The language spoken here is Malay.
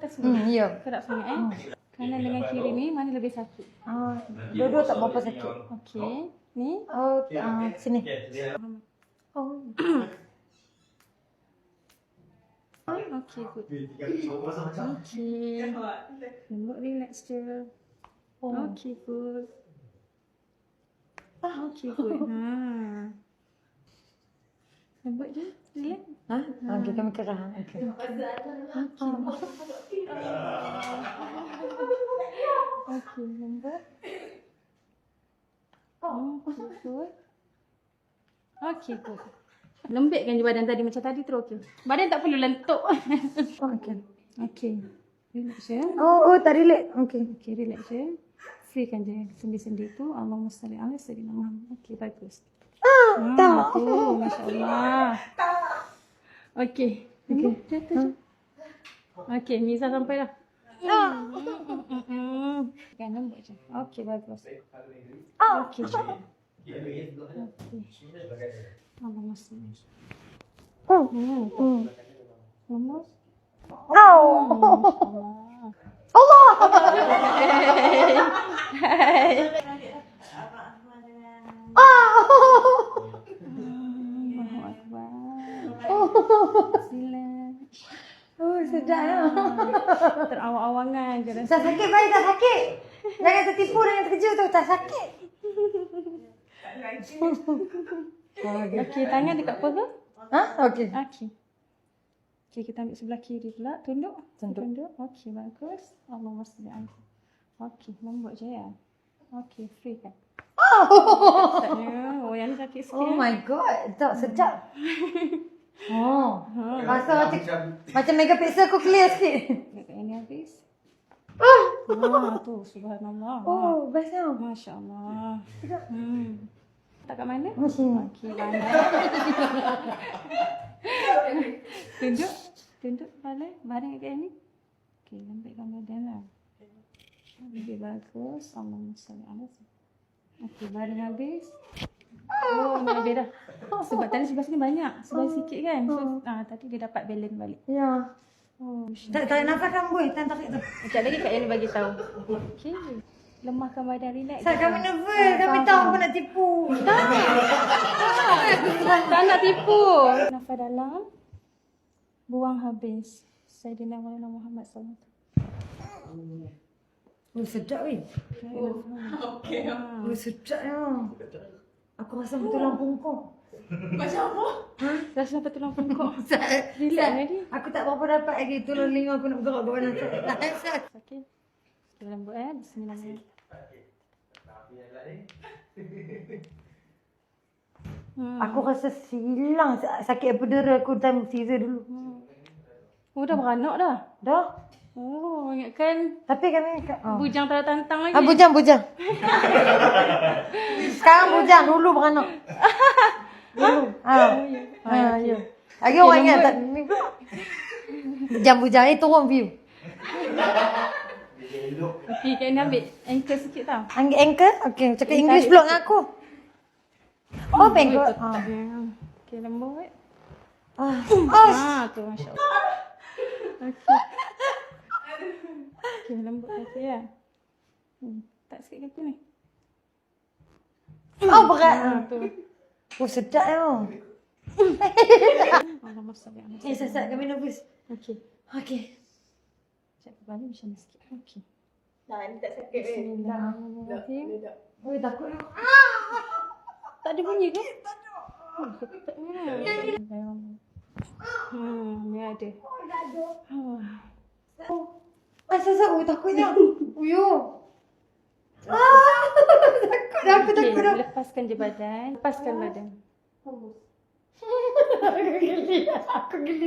atas ni. Ya. Kerap sangat Kanan dengan kiri ni mana lebih sakit? Dua-dua tak berapa sakit. Okey. Ni. Sini. Oh. Okey, good. Okey. Lembut, relax je. Okey, good. Okey, good. Lembut je, relax. Okey, kami kerah. Okey. Okey, lembut. Okey, good. Okey, good. Lembutkan je badan tadi macam tadi terus okey. Badan tak perlu lentuk. Okey. Okey. Relax je. Tak relax. Okey. Okey, relax je. Freekan je sendi-sendi tu. Allahumma salli ala sayyidina Muhammad. Okey, bagus. Tak. Masya-Allah. Okey. Jatuh je. Okey, Miza sampai dah. Kan lembut je. Okey, bagus. Okey. Okey. Allahumma salli. Lembut. Allah. Allahu Akbar. Sila. Sedap ya. Terawang-awangan je rasa. Tak sakit baik, tak sakit. Jangan tertipu dengan terkejut tu, tak sakit. Okey, tangan dekat perut. Okey. Okey. Okey, kita ambil sebelah kiri pula. Tunduk. Tunduk. Okey, bagus. Allahumma salli ala. Okey, lembut je ya. Okey, free kan. Oh, yang ni sakit sikit. Oh my god, tak sedap. Rasa macam megapixel aku clear sikit. Dekat ini habis. Tu subhanallah. Oh, best tau. Masya-Allah. Tak kat mana? Sini. Okey, mana? Tunduk. Tunduk kepala. Baring kat ni. Okey, lembutkan badan lah. Lebih bagus. Allahumma salli ala sayyidina. Okey, baring habis. Oh, ni habis dah. Sebab tadi sebelah sini banyak. Sebelah sikit kan. So, tadi dia dapat balance balik. Ya. Oh, Tak nafas kan boy, tarik tu. sekejap lagi Kak Yani bagi tahu. Okey. Lemahkan badan, relax. Saya kami nervous, kami tahu apa nak tipu. Tak nak tipu. Nafas dalam. Buang habis. Sayyidina Muhammad SAW. Oh, sedap weh. Okey. Oh, sedap ya. Aku rasa betul lampung kau. Rasa apa tulang pungkuk? Relax lagi. Aku tak berapa dapat lagi tulang linga aku nak bergerak ke mana. Okey. Kita lembut Bismillahirrahmanirrahim. Aku rasa silang sakit epidural aku time Caesar dulu. Oh, dah beranak dah? Dah. Oh, ingatkan Tapi kami bujang tak ada tantang lagi. bujang. Sekarang bujang, dulu beranak. Dulu. Ya. Lagi orang ingat tak ni. Bujang ni turun view. Okey, Kak ni ambil ankle sikit tau. Ambil ankle? Okey, cakap English pula dengan aku. Oh, bengkok. Okey, lembut. Tu masya-Allah. Okey. Okey, lembut kaki ya. Tak sikit kaki ni. Oh, berat. Tu. Oh, sedap ya. Allahumma salli ala. Sesat kami nervous. Okey. Okey. Cak kepala macam ni sikit. Okey. Ni tak sakit weh. Bismillahirrahmanirrahim. Oh, takut aku. Tak ada bunyi ke? Tak ada. Ni ada. Oh, dah ada. Asal takutnya. Uyo. Takut Okey, dah. lepaskan je badan. Lepaskan badan. Aku geli.